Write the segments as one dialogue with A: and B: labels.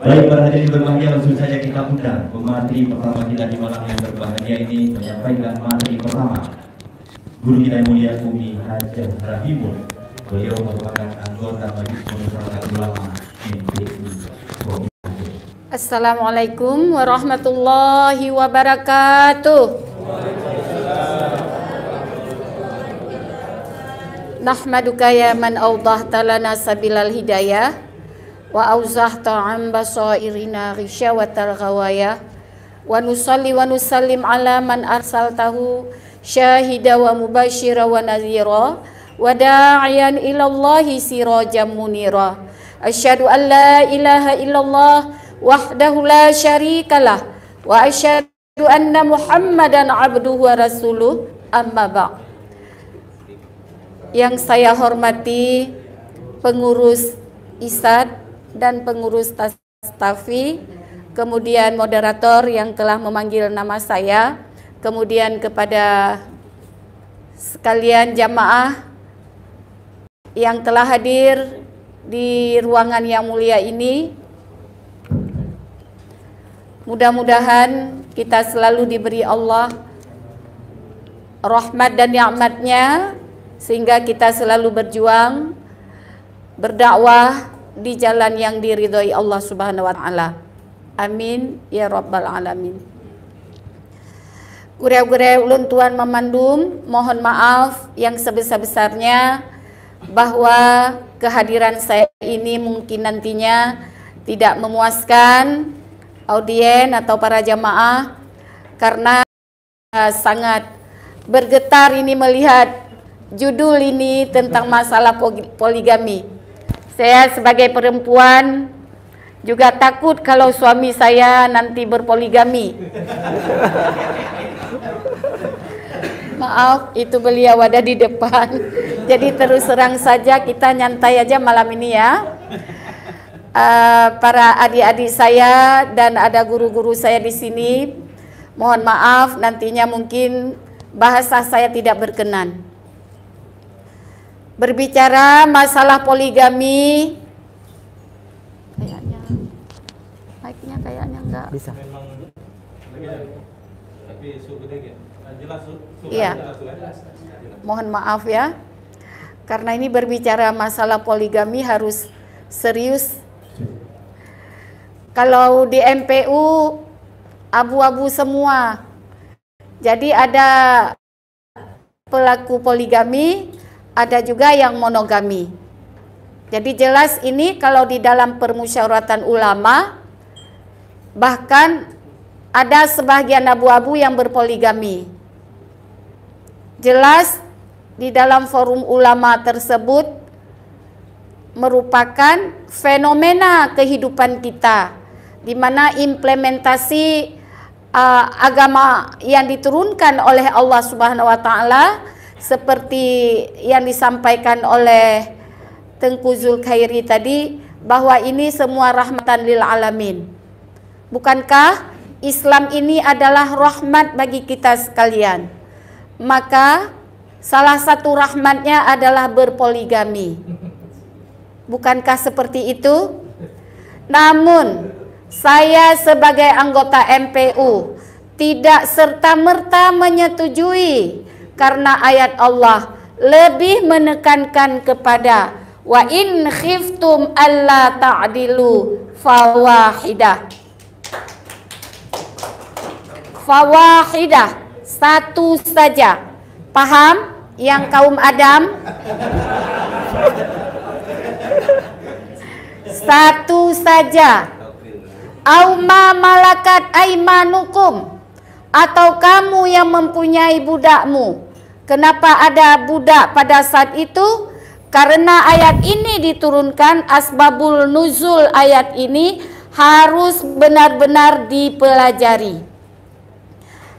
A: Baik, para hadirin berbahagia, langsung saja kita undang pemateri pertama kita di malam yang berbahagia ini menyampaikan materi pertama. Guru kita yang mulia Umi Hajah Rahimul. Beliau merupakan anggota Majelis Musyawarah Ulama MPU.
B: Assalamualaikum warahmatullahi wabarakatuh. Nahmaduka ya man awdahta lana sabilal hidayah wa auzahta an basairina ghysyawatal ghawaya wa nusalli wa nusallim ala man arsaltahu syahida wa mubashira wa nadhira wa da'iyan ilallahi sirajan munira. Asyhadu an la ilaha illallah wahdahu la syarikalah wa asyhadu anna Muhammadan abduhu wa rasuluh, amma ba'd. Yang saya hormati pengurus ISAD dan pengurus Tastafi, kemudian moderator yang telah memanggil nama saya, kemudian kepada sekalian jamaah yang telah hadir di ruangan yang mulia ini. Mudah-mudahan kita selalu diberi Allah rahmat dan nikmatnya, sehingga kita selalu berjuang berdakwah di jalan yang diridhoi Allah Subhanahu wa taala. Amin ya rabbal alamin. Gurau-gurau ulun tuan memandum, mohon maaf yang sebesar-besarnya bahwa kehadiran saya ini mungkin nantinya tidak memuaskan audien atau para jamaah, karena sangat bergetar ini melihat judul ini tentang masalah poligami. Saya sebagai perempuan juga takut kalau suami saya nanti berpoligami. Maaf, itu beliau ada di depan. Jadi terus terang saja, kita nyantai aja malam ini ya. Para adik-adik saya dan ada guru-guru saya di sini, mohon maaf nantinya mungkin bahasa saya tidak berkenan. Berbicara masalah poligami, mic-nya kayaknya enggak bisa. Iya, mohon maaf ya, karena ini berbicara masalah poligami harus serius. Kalau di MPU abu-abu semua, jadi ada pelaku poligami, ada juga yang monogami. Jadi jelas ini kalau di dalam permusyawaratan ulama, bahkan ada sebagian abu-abu yang berpoligami. Jelas di dalam forum ulama tersebut merupakan fenomena kehidupan kita, di mana implementasi agama yang diturunkan oleh Allah Subhanahu wa taala seperti yang disampaikan oleh Tengku Zulkhairi tadi, bahwa ini semua rahmatan lil alamin. Bukankah Islam ini adalah rahmat bagi kita sekalian? Maka salah satu rahmatnya adalah berpoligami. Bukankah seperti itu? Namun saya sebagai anggota MPU tidak serta-merta menyetujui, karena ayat Allah lebih menekankan kepada wa in khiftum alla ta'dilu fawahidah. Fawahidah, satu saja. Paham yang kaum Adam? Satu saja. Auma malakat aimanukum, atau kamu yang mempunyai budakmu. Kenapa ada budak pada saat itu? Karena ayat ini diturunkan, asbabul nuzul ayat ini harus benar-benar dipelajari.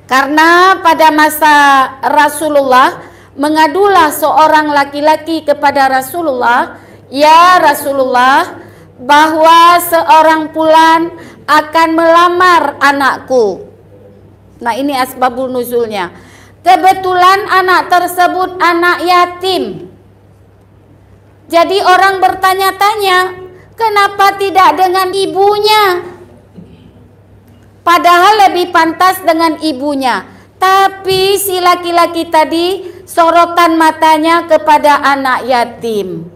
B: Karena pada masa Rasulullah, mengadulah seorang laki-laki kepada Rasulullah, ya Rasulullah, bahwa seorang fulan akan melamar anakku. Nah, ini asbabul nuzulnya. Kebetulan anak tersebut anak yatim. Jadi orang bertanya-tanya, Kenapa tidak dengan ibunya? Padahal lebih pantas dengan ibunya. Tapi si laki-laki tadi sorotan matanya kepada anak yatim.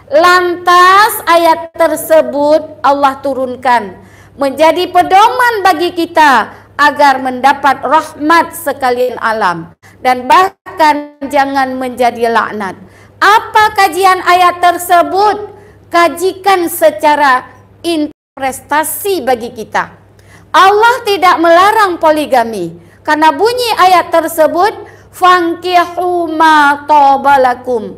B: Lantas ayat tersebut Allah turunkan menjadi pedoman bagi kita agar mendapat rahmat sekalian alam dan bahkan jangan menjadi laknat. Apa kajian ayat tersebut? Kajikan secara investasi bagi kita. Allah tidak melarang poligami karena bunyi ayat tersebut fankihu ma tabalakum.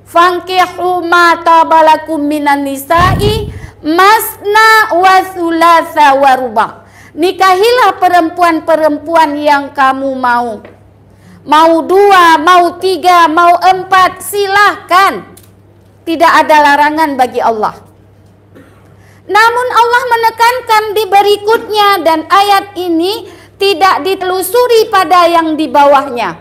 B: Fankihu ma tabalakum minan nisa'i masna wa thulatha wa ruba'. Nikahilah perempuan-perempuan yang kamu mau. Mau 2, mau 3, mau 4, silahkan. Tidak ada larangan bagi Allah. Namun Allah menekankan di berikutnya dan ayat ini tidak ditelusuri pada yang di bawahnya.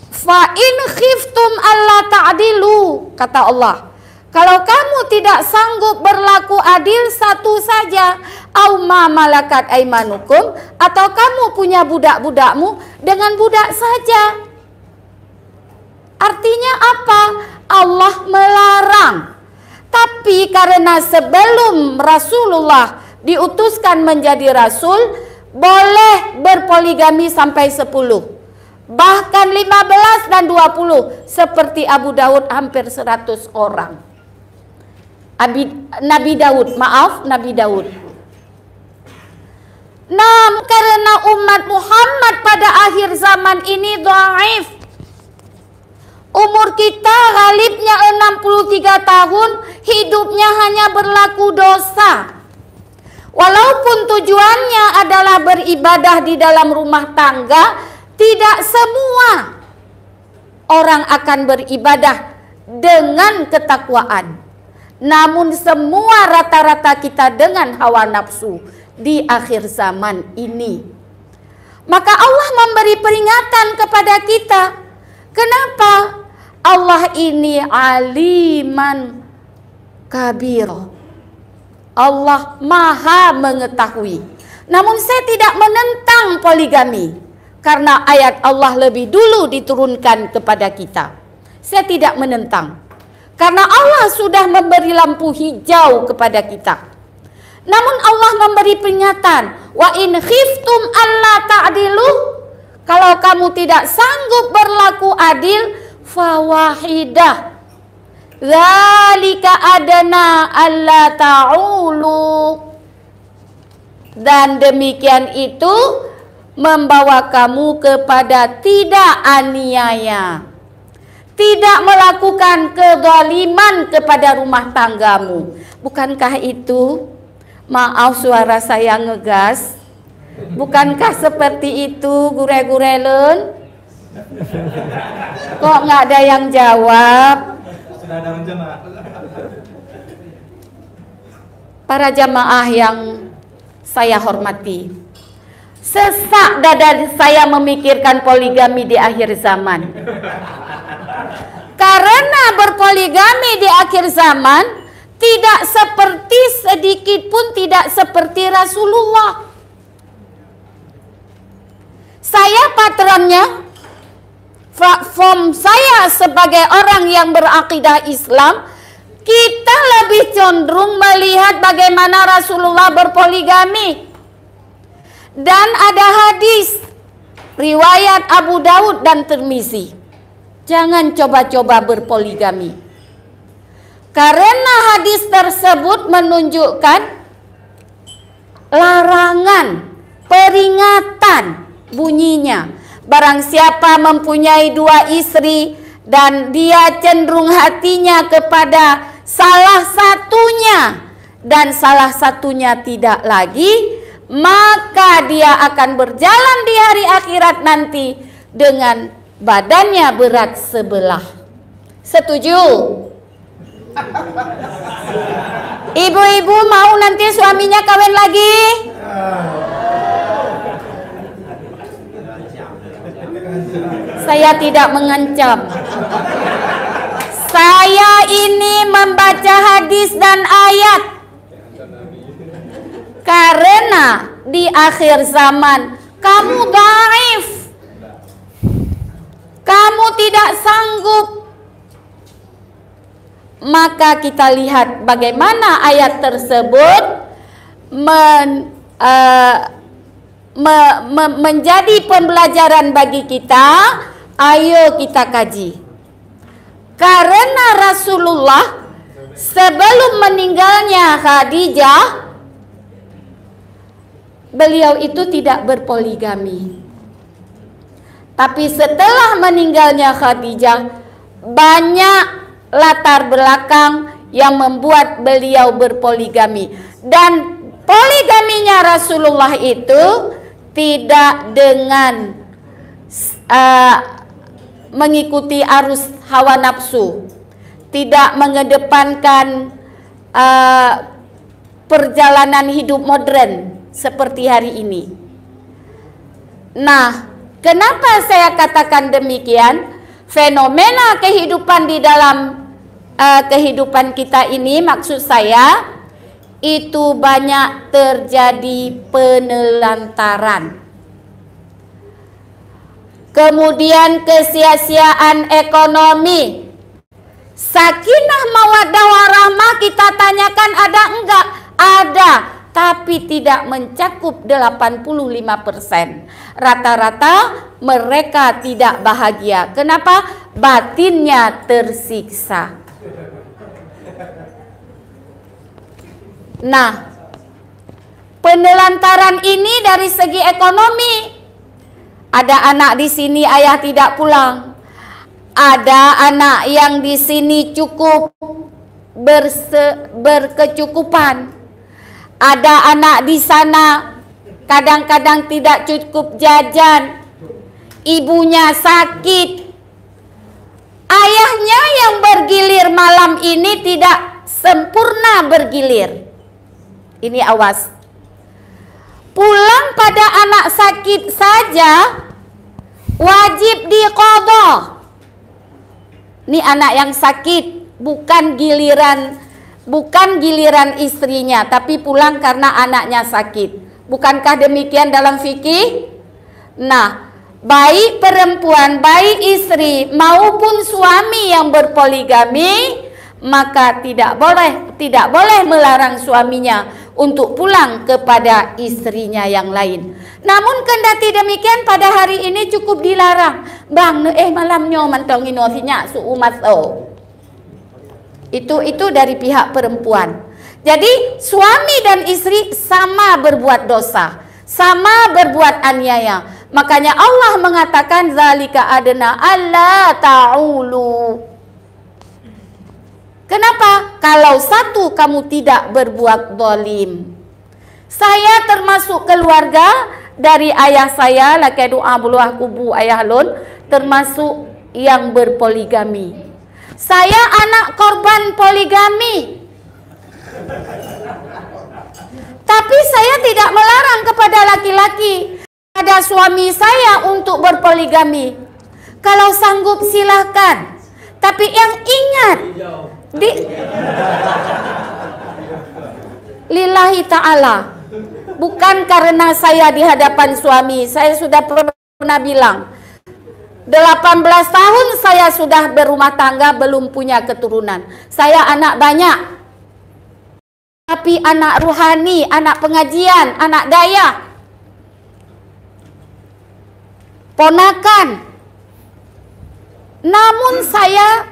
B: Fa in khiftum alla ta'dilu, kata Allah. Kalau kamu tidak sanggup berlaku adil, satu saja, au ma malakat aimanukum, atau kamu punya budak-budakmu dengan budak saja. Artinya apa? Allah melarang. Tapi karena sebelum Rasulullah diutuskan menjadi rasul, boleh berpoligami sampai 10. Bahkan 15 dan 20. Seperti Abu Daud hampir 100 orang. Nabi Daud. Nah, karena umat Muhammad pada akhir zaman ini dhaif. Umur kita galibnya 63 tahun, hidupnya hanya berlaku dosa. Walaupun tujuannya adalah beribadah di dalam rumah tangga, tidak semua orang akan beribadah dengan ketakwaan. Namun semua rata-rata kita dengan hawa nafsu di akhir zaman ini. Maka Allah memberi peringatan kepada kita. Kenapa? Allah ini aliman kabir. Allah maha mengetahui. Namun saya tidak menentang poligami. Karena ayat Allah lebih dulu diturunkan kepada kita. Saya tidak menentang. Karena Allah sudah memberi lampu hijau kepada kita. Namun Allah memberi peringatan. Wa in khiftum alla ta'dilu. Kalau kamu tidak sanggup berlaku adil, fawahidah. Zalika adana alla ta'ulu. Dan demikian itu membawa kamu kepada tidak aniaya, tidak melakukan kezaliman kepada rumah tanggamu. Bukankah itu? Maaf suara saya ngegas. Bukankah seperti itu gure-gurelen? Kok nggak ada yang jawab? Para jamaah yang saya hormati, sesak dada saya memikirkan poligami di akhir zaman. Karena berpoligami di akhir zaman tidak seperti, sedikit pun tidak seperti Rasulullah. Saya patronnya, platform saya sebagai orang yang berakidah Islam, kita lebih cenderung melihat bagaimana Rasulullah berpoligami. Dan ada hadis riwayat Abu Daud dan Tirmizi. Jangan coba-coba berpoligami. Karena hadis tersebut menunjukkan larangan, peringatan bunyinya. Barang siapa mempunyai 2 istri dan dia cenderung hatinya kepada salah satunya dan salah satunya tidak lagi, maka dia akan berjalan di hari akhirat nanti dengan badannya berat sebelah. Setuju? Ibu-ibu mau nanti suaminya kawin lagi? Saya tidak mengancam. Saya ini membaca hadis dan ayat karena di akhir zaman kamu dhaif, kamu tidak sanggup. Maka kita lihat bagaimana ayat tersebut menjadi pembelajaran bagi kita. Ayo kita kaji. Karena Rasulullah sebelum meninggalnya Khadijah, beliau itu tidak berpoligami. Tapi setelah meninggalnya Khadijah, banyak latar belakang yang membuat beliau berpoligami. Dan poligaminya Rasulullah itu tidak dengan mengikuti arus hawa nafsu, tidak mengedepankan perjalanan hidup modern seperti hari ini. Nah, kenapa saya katakan demikian? Fenomena kehidupan di dalam kehidupan kita ini, maksud saya, itu banyak terjadi penelantaran. Kemudian kesia-siaan ekonomi. Sakinah mawaddah warahmah kita tanyakan ada enggak? Ada, tapi tidak mencakup 85%. Rata-rata mereka tidak bahagia. Kenapa? Batinnya tersiksa. Nah, penelantaran ini dari segi ekonomi. Ada anak di sini ayah tidak pulang. Ada anak yang di sini cukup berkecukupan. Ada anak di sana kadang-kadang tidak cukup jajan. Ibunya sakit. Ayahnya yang bergilir malam ini tidak sempurna bergilir. Ini awas. Pulang pada anak sakit saja wajib diqadha. Ini anak yang sakit, bukan giliran istrinya, tapi pulang karena anaknya sakit. Bukankah demikian dalam fikih? Nah, baik perempuan, baik istri maupun suami yang berpoligami, maka tidak boleh melarang suaminya untuk pulang kepada istrinya yang lain. Namun kendati demikian pada hari ini cukup dilarang. Bang, malamnya mantong inosinya suumat Itu dari pihak perempuan. Jadi suami dan istri sama berbuat dosa, sama berbuat aniaya. Makanya Allah mengatakan zalika adna alla ta'ulu. Kenapa? Kalau satu kamu tidak berbuat zalim. Saya termasuk keluarga dari ayah saya, laki doa buluah kubu ayah lun, termasuk yang berpoligami. Saya anak korban poligami. Tapi saya tidak melarang kepada laki-laki, pada suami saya untuk berpoligami. Kalau sanggup silahkan. Tapi yang ingat, lillahi ta'ala, bukan karena saya di hadapan suami. Saya sudah pernah bilang 18 tahun saya sudah berumah tangga, belum punya keturunan. Saya anak banyak, tapi anak ruhani, anak pengajian, anak daya, ponakan. Namun saya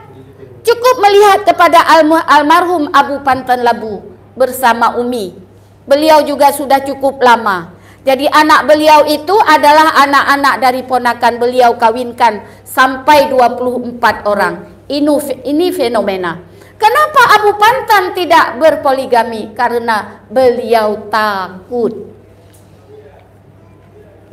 B: cukup melihat kepada almarhum Abu Pantan Labu bersama Umi. Beliau juga sudah cukup lama. Jadi anak beliau itu adalah anak-anak dari ponakan beliau, kawinkan sampai 24 orang. Ini fenomena. Kenapa Abu Pantan tidak berpoligami? Karena beliau takut.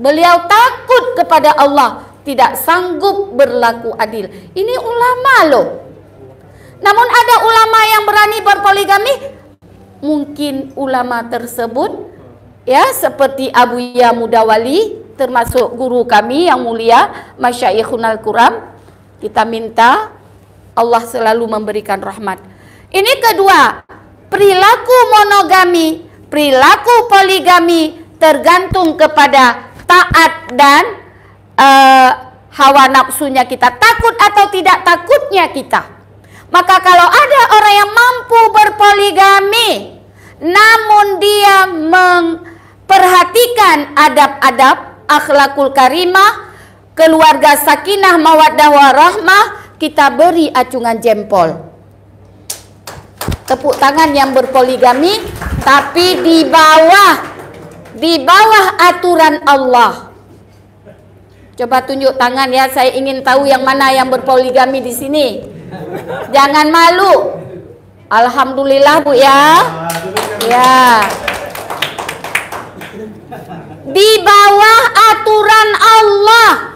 B: Beliau takut kepada Allah, tidak sanggup berlaku adil. Ini ulama loh. Namun ada ulama yang berani berpoligami. Mungkin ulama tersebut ya seperti Abu Ya Mudawali, termasuk guru kami yang mulia Masyaikhun Al-Quram. Kita minta Allah selalu memberikan rahmat. Ini kedua, perilaku monogami, perilaku poligami tergantung kepada taat dan hawa nafsunya kita, takut atau tidak takutnya kita. Maka kalau ada orang yang mampu berpoligami, namun dia memperhatikan adab-adab akhlakul karimah, keluarga sakinah mawaddah warahmah, kita beri acungan jempol, tepuk tangan yang berpoligami, tapi di bawah aturan Allah. Coba tunjuk tangan ya, saya ingin tahu yang mana yang berpoligami di sini. Jangan malu. Alhamdulillah Bu ya. Ya. Di bawah aturan Allah.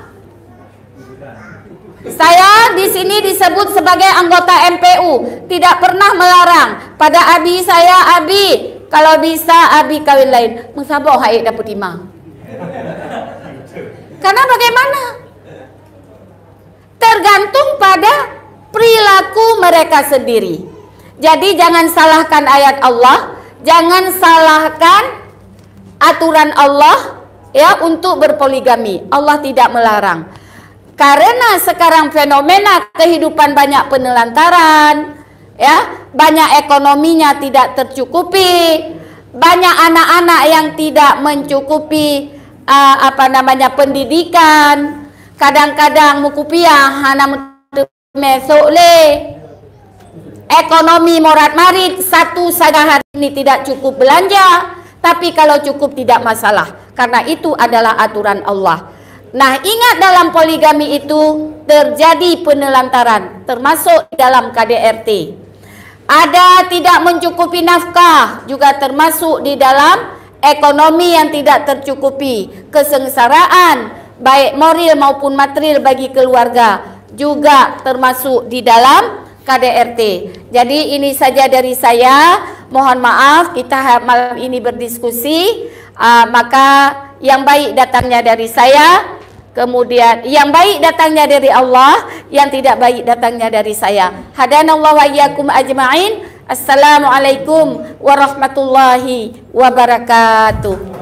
B: Saya di sini disebut sebagai anggota MPU, tidak pernah melarang. Pada abi saya, abi kalau bisa abi kawin lain, musabah hai dapat imam. Karena bagaimana? Tergantung pada perilaku mereka sendiri. Jadi jangan salahkan ayat Allah, jangan salahkan aturan Allah ya untuk berpoligami. Allah tidak melarang. Karena sekarang fenomena kehidupan banyak penelantaran, ya, banyak ekonominya tidak tercukupi, banyak anak-anak yang tidak mencukupi pendidikan, kadang-kadang mukupiah hana mesok le, ekonomi morat marit, satu saja hari ini tidak cukup belanja, tapi kalau cukup tidak masalah, karena itu adalah aturan Allah. Nah, ingat dalam poligami itu terjadi penelantaran, termasuk dalam KDRT. Ada tidak mencukupi nafkah, juga termasuk di dalam ekonomi yang tidak tercukupi, kesengsaraan baik moral maupun material bagi keluarga juga termasuk di dalam KDRT. Jadi ini saja dari saya. Mohon maaf kita malam ini berdiskusi, maka yang baik datangnya dari saya, kemudian yang baik datangnya dari Allah, yang tidak baik datangnya dari saya. Hadanallahu wa iyyakum ajma'in. Assalamualaikum warahmatullahi wabarakatuh.